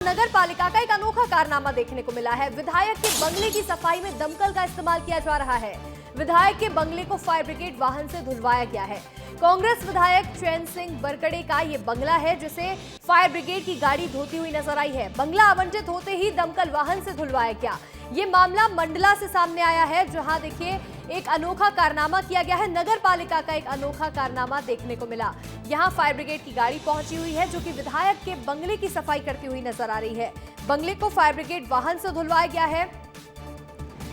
नगर पालिका का एक अनोखा कारनामा देखने को मिला है। विधायक के बंगले की सफाई में दमकल का इस्तेमाल किया जा रहा है। विधायक के बंगले को फायर ब्रिगेड वाहन से धुलवाया गया है। कांग्रेस विधायक चैन सिंह बरकड़े का ये बंगला है, जिसे फायर ब्रिगेड की गाड़ी धोती हुई नजर आई है। बंगला आवंटित होते ही दमकल वाहन से धुलवाया गया। ये मामला मंडला से सामने आया है, जहां देखिए एक अनोखा कारनामा किया गया है। नगर पालिका का एक अनोखा कारनामा देखने को मिला। यहां फायर ब्रिगेड की गाड़ी पहुंची हुई है, जो कि विधायक के बंगले की सफाई करती हुई नजर आ रही है। बंगले को फायर ब्रिगेड वाहन से धुलवाया गया है।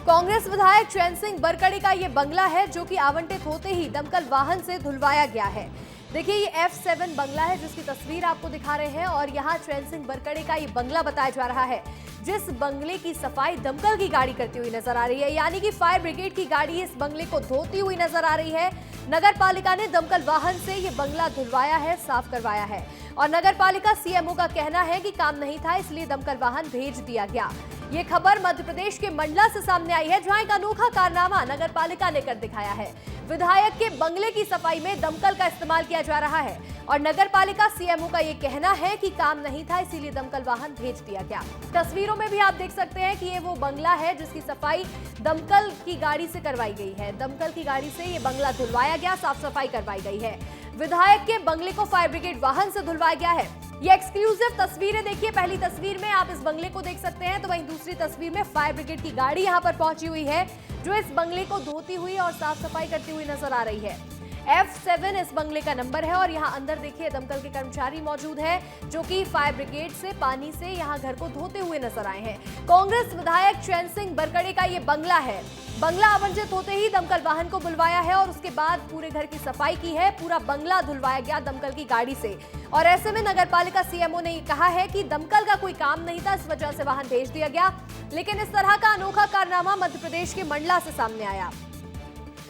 कांग्रेस विधायक चैन सिंह बरकड़े का ये बंगला है, जो कि आवंटित होते ही दमकल वाहन से धुलवाया गया है। देखिए ये F7 बंगला है, जिसकी तस्वीर आपको दिखा रहे हैं, और यहाँ चैन सिंह बरकड़े का ये बंगला बताया जा रहा है, जिस बंगले की सफाई दमकल की गाड़ी करती हुई नजर आ रही है। यानी कि फायर ब्रिगेड की गाड़ी इस बंगले को धोती हुई नजर आ रही है। नगर पालिका ने दमकल वाहन से ये बंगला धुलवाया है, साफ करवाया है, और नगर पालिका CMO का कहना है कि काम नहीं था, इसलिए दमकल वाहन भेज दिया गया। ये खबर मध्य प्रदेश के मंडला से सामने आई है, जहां एक अनोखा कारनामा नगर पालिका ने कर दिखाया है। विधायक के बंगले की सफाई में दमकल का इस्तेमाल किया जा रहा है, और नगर पालिका CMO का ये कहना है कि काम नहीं था, इसीलिए दमकल वाहन भेज दिया गया। तस्वीरों में भी आप देख सकते हैं कि ये वो बंगला है, जिसकी सफाई दमकल की गाड़ी से करवाई गई है। दमकल की गाड़ी से ये बंगला धुलवाया गया, साफ सफाई करवाई गई है। विधायक के बंगले को फायर ब्रिगेड वाहन से धुलवाया गया है। ये एक्सक्लूसिव तस्वीरें देखिए। पहली तस्वीर में आप इस बंगले को देख सकते हैं, तो वहीं दूसरी तस्वीर में फायर ब्रिगेड की गाड़ी यहां पर पहुंची हुई है, जो इस बंगले को धोती हुई और साफ सफाई करती हुई नजर आ रही है। F7 इस बंगले का नंबर है, और यहाँ अंदर देखिए दमकल के कर्मचारी मौजूद है, जो कि फायर ब्रिगेड से पानी से यहाँ घर को धोते हुए नजर आए हैं। कांग्रेस विधायक चैन सिंह बरकड़े का ये बंगला है। बंगला आवंटित होते ही दमकल वाहन को बुलवाया है, और उसके बाद पूरे घर की सफाई की है। पूरा बंगला धुलवाया गया दमकल की गाड़ी से, और ऐसे में नगर पालिका CMO ने कहा है कि दमकल का कोई काम नहीं था, इस वजह से वाहन भेज दिया गया। लेकिन इस तरह का अनोखा कारनामा मध्य प्रदेश के मंडला से सामने आया,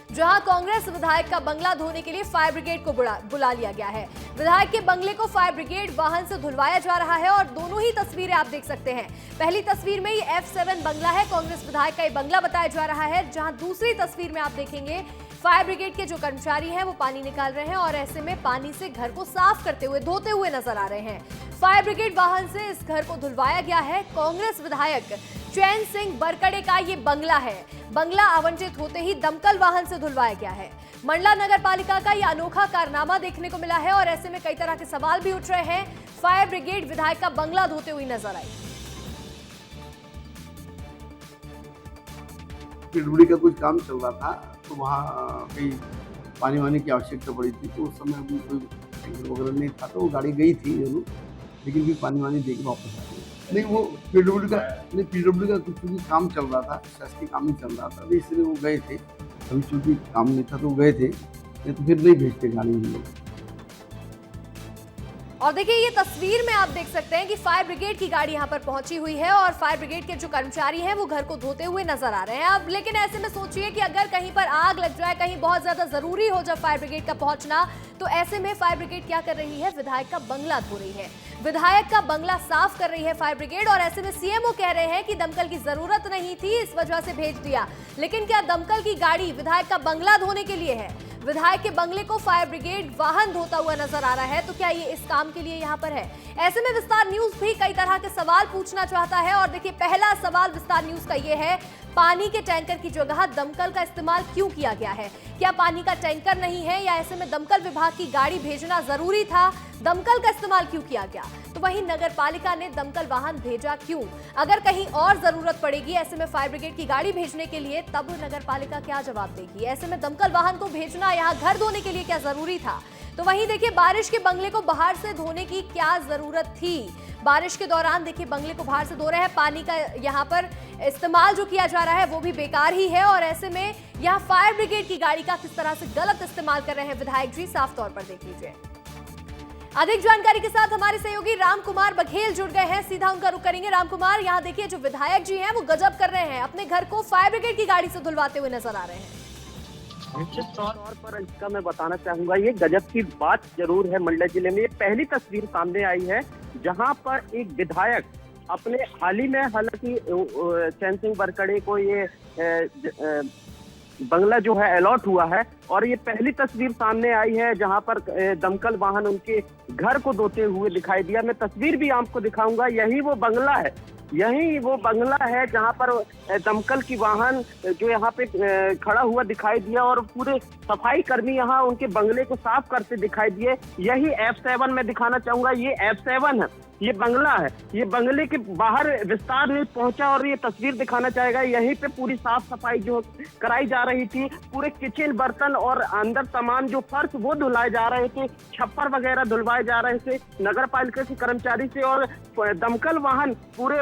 जहां कांग्रेस विधायक का बंगला धोने के लिए फायर ब्रिगेड को बुला लिया गया है। विधायक के बंगले को फायर ब्रिगेड वाहन से धुलवाया जा रहा है, और दोनों ही तस्वीरें आप देख सकते हैं। पहली तस्वीर में ये F7 बंगला है, कांग्रेस विधायक का ये बंगला बताया जा रहा है, जहां दूसरी तस्वीर में आप देखेंगे फायर ब्रिगेड के जो कर्मचारी हैं वो पानी निकाल रहे हैं, और ऐसे में पानी से घर को साफ करते हुए, धोते हुए नजर आ रहे हैं। फायर ब्रिगेड वाहन से इस घर को धुलवाया गया है। कांग्रेस विधायक चैन सिंह बरकड़े का ये बंगला है। बंगला आवंटित होते ही दमकल वाहन से धुलवाया गया है। मंडला नगर पालिका का यह अनोखा कारनामा देखने को मिला है, और ऐसे में कई तरह के सवाल भी उठ रहे हैं। फायर ब्रिगेड विधायक का बंगला धोते हुए नजर आई। पीडब्ल्यूडी का कुछ काम चल रहा था, तो वहाँ कहीं पानी वानी की आवश्यकता पड़ी थी, तो उस समय अभी कोई टैंकर वगैरह नहीं था, तो वो गाड़ी गई थी जरूर, लेकिन फिर पानी वानी दे के वापस आ गई। नहीं, वो पीडब्ल्यूडी का कुछ भी काम चल रहा था, शासकीय काम ही चल रहा था, इसलिए वो गए थे। अभी चूंकि काम नहीं था तो गए थे, नहीं तो फिर नहीं भेजते गाड़ी हम लोग। और देखिए ये तस्वीर में आप देख सकते हैं कि फायर ब्रिगेड की गाड़ी यहां पर पहुंची हुई है, और फायर ब्रिगेड के जो कर्मचारी हैं वो घर को धोते हुए नजर आ रहे हैं। अब लेकिन ऐसे में सोचिए कि अगर कहीं पर आग लग जाए, कहीं बहुत ज्यादा जरूरी हो जाए फायर ब्रिगेड का पहुंचना, तो ऐसे में फायर ब्रिगेड क्या कर रही है? विधायक का बंगला धो रही है, विधायक का बंगला साफ कर रही है फायर ब्रिगेड। और ऐसे में CMO कह रहे हैं कि दमकल की जरूरत नहीं थी, इस वजह से भेज दिया। लेकिन क्या दमकल की गाड़ी विधायक का बंगला धोने के लिए है? विधायक के बंगले को फायर ब्रिगेड वाहन धोता हुआ नजर आ रहा है, तो क्या ये इस काम के लिए यहाँ पर है? ऐसे में विस्तार न्यूज भी कई तरह के सवाल पूछना चाहता है, और देखिए पहला सवाल विस्तार न्यूज का ये है, पानी के टैंकर की जगह दमकल का इस्तेमाल क्यों किया गया है? क्या पानी का टैंकर नहीं है, या ऐसे में दमकल विभाग की गाड़ी भेजना जरूरी था? दमकल का इस्तेमाल क्यों किया गया? तो वहीं नगर पालिका ने दमकल वाहन भेजा क्यों? अगर कहीं और जरूरत पड़ेगी ऐसे में फायर ब्रिगेड की गाड़ी भेजने के लिए, तब नगर पालिका क्या जवाब देगी? ऐसे में दमकल वाहन को भेजना यहाँ घर धोने के लिए क्या जरूरी था? तो वहीं देखिए बारिश के बंगले को बाहर से धोने की क्या जरूरत थी? बारिश के दौरान देखिए बंगले को बाहर से धो रहे हैं, पानी का यहाँ पर इस्तेमाल जो किया जा रहा है वो भी बेकार ही है, और ऐसे में यहाँ फायर ब्रिगेड की गाड़ी का किस तरह से गलत इस्तेमाल कर रहे हैं विधायक जी, साफ तौर पर देख लीजिए। अधिक जानकारी के साथ हमारे सहयोगी राम कुमार बघेल जुड़ गए हैं, सीधा उनका रुख करेंगे। राम कुमार, यहाँ देखिए जो विधायक जी हैं वो गजब कर रहे हैं, अपने घर को फायर ब्रिगेड की गाड़ी से धुलवाते हुए नजर आ रहे हैं। निश्चित तौर पर इसका मैं बताना चाहूंगा, ये गजब की बात जरूर है। मंडला जिले में ये पहली तस्वीर सामने आई है, जहां पर एक विधायक अपने हाल ही में, हालांकि चैन सिंह बरकड़े को ये बंगला जो है अलॉट हुआ है। और ये पहली तस्वीर सामने आई है जहां पर दमकल वाहन उनके घर को धोते हुए दिखाई दिया। मैं तस्वीर भी आपको दिखाऊंगा, यही वो बंगला है, यही वो बंगला है जहां पर दमकल की वाहन जो यहाँ पे खड़ा हुआ दिखाई दिया और पूरे सफाई कर्मी यहाँ उनके बंगले को साफ करते दिखाई दिए। यही F7 में दिखाना चाहूंगा, ये F7 है, ये बंगला है। ये बंगले के बाहर विस्तार न्यूज पहुंचा और ये तस्वीर दिखाना चाहेगा। यहीं पे पूरी साफ सफाई जो कराई जा रही थी, पूरे किचन बर्तन और अंदर तमाम जो फर्श वो धुलाए जा रहे थे, छप्पर वगैरह धुलवाए जा रहे थे नगर पालिका के कर्मचारी से। और दमकल वाहन पूरे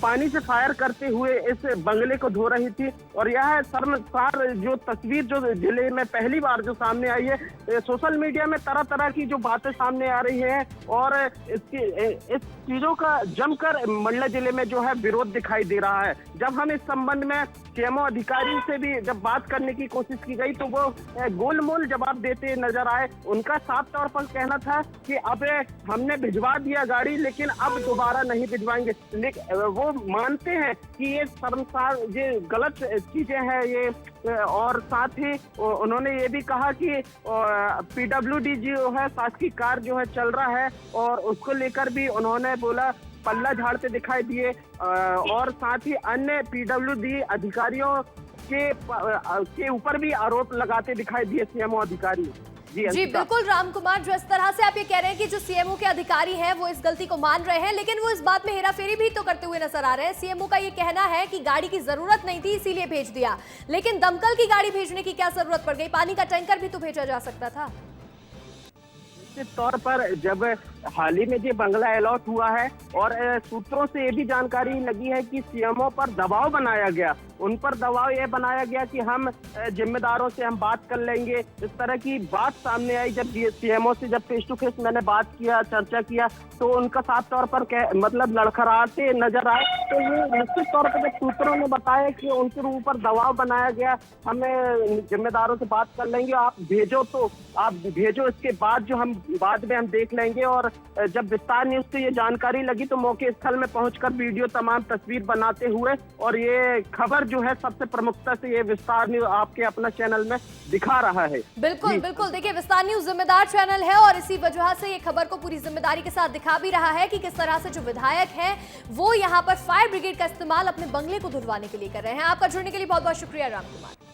पानी से फायर करते हुए इस बंगले को धो रही थी। और यह शर्मसार जो तस्वीर जो जिले में पहली बार जो सामने आई है, सोशल मीडिया में तरह तरह की जो बातें सामने आ रही है और इस चीजों का जमकर मंडला जिले में जो है विरोध दिखाई दे रहा है। जब हम इस संबंध में सीएमओ अधिकारी से भी जब बात करने की कोशिश की गई तो वो गोलमोल जवाब देते नजर आए। उनका साफ तौर पर कहना था कि अब हमने भिजवा दिया गाड़ी, लेकिन अब दोबारा नहीं भिजवाएंगे। लेकिन वो मानते हैं कि ये शर्मसार, ये गलत चीजें हैं ये। और साथ ही उन्होंने ये भी कहा कि PWD जो है शासकीय कार्य जो है चल रहा है और उसको लेकर भी उन्होंने बोला पल्ला झाड़ते दिखाई दिए। और साथ ही अन्य PWD अधिकारियों के ऊपर भी आरोप लगाते दिखाई दिए सीएमओ अधिकारी। जी बिल्कुल राम कुमार, जो इस तरह से आप ये कह रहे हैं कि जो सीएमओ के अधिकारी हैं वो इस गलती को मान रहे हैं, लेकिन वो इस बात में हेराफेरी भी तो करते हुए नजर आ रहे हैं। सीएमओ का ये कहना है कि गाड़ी की जरूरत नहीं थी इसीलिए भेज दिया, लेकिन दमकल की गाड़ी भेजने की क्या जरूरत पड़ गई? पानी का टैंकर भी तो भेजा जा सकता था। निश्चित तौर पर जब हाल ही में ये बंगला अलॉट हुआ है और सूत्रों से ये भी जानकारी लगी है कि सीएमओ पर दबाव बनाया गया, उन पर दबाव यह बनाया गया कि हम जिम्मेदारों से हम बात कर लेंगे। इस तरह की बात सामने आई जब सीएमओ से जब फेस टू फेस मैंने बात किया, चर्चा किया, तो उनका साफ तौर पर मतलब लड़खड़ाते नजर आए। तो ये निश्चित तौर पर जब सूत्रों ने बताया कि उनके ऊपर दबाव बनाया गया, हमें जिम्मेदारों से बात कर लेंगे, आप भेजो तो आप भेजो, इसके बाद जो हम बाद में हम देख लेंगे। और जब विस्तार न्यूज से ये जानकारी लगी तो मौके स्थल में पहुंचकर वीडियो तमाम तस्वीर बनाते हुए और ये खबर जो है सबसे प्रमुखता से ये विस्तार न्यूज आपके अपना चैनल में दिखा रहा है। बिल्कुल बिल्कुल, देखिए विस्तार न्यूज जिम्मेदार चैनल है और इसी वजह से ये खबर को पूरी जिम्मेदारी के साथ दिखा भी रहा है कि किस तरह से जो विधायक है वो यहाँ पर फायर ब्रिगेड का इस्तेमाल अपने बंगले को धुलवाने के लिए कर रहे हैं। आपका जुड़ने के लिए बहुत बहुत शुक्रिया राम कुमार।